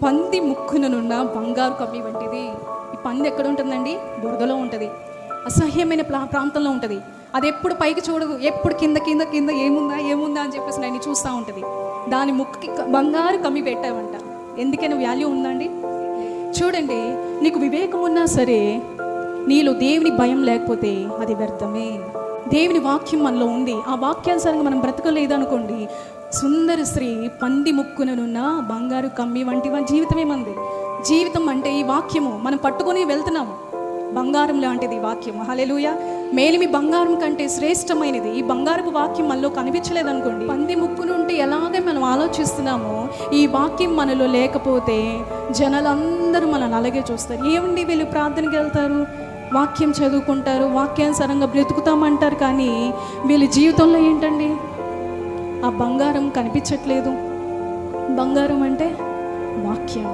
పంది ముక్కుననున్న బంగారు కమ్మి వంటిది. ఈ పంది ఎక్కడ ఉంటుందండి? బురదలో ఉంటుంది, అసహ్యమైన ప్రాంతంలో ఉంటుంది. అది ఎప్పుడు పైకి చూడదు, ఎప్పుడు కింద కింద కింద ఏముందా అని చెప్పేసి నేను చూస్తూ ఉంటుంది. దాని ముక్కుకి బంగారు కమ్మి పెట్టామంట. ఎందుకైనా వాల్యూ ఉందండి? చూడండి, నీకు వివేకం ఉన్నా సరే నీలో దేవుని భయం లేకపోతే అది వ్యర్థమే. దేవుని వాక్యం మనలో ఉంది, ఆ వాక్యానుసారంగా మనం బ్రతకలేదు అనుకోండి, సుందర స్త్రీ పంది ముక్కుననున్న బంగారు కమ్మి వంటి జీవితమే మనది. జీవితం అంటే ఈ వాక్యము మనం పట్టుకొని వెళ్తున్నాము. బంగారం లాంటిది వాక్యం. హల్లెలూయా. మేలిమి బంగారం కంటే శ్రేష్టమైనది ఈ బంగారపు వాక్యం మనలో కనిపించలేదు అనుకోండి, పంది ముక్కునుంటే ఎలాగే మనం ఆలోచిస్తున్నామో ఈ వాక్యం మనలో లేకపోతే జనాలందరూ మనల్ని అలాగే చూస్తారు. ఏమండి వీళ్ళు ప్రార్థనకి వెళ్తారు, వాక్యం చదువుకుంటారు, వాక్యానుసారంగా బ్రతుకుతామంటారు, కానీ వీళ్ళ జీవితంలో ఏంటండి? ఆ బంగారం కనిపించట్లేదు. బంగారం అంటే వాక్యం.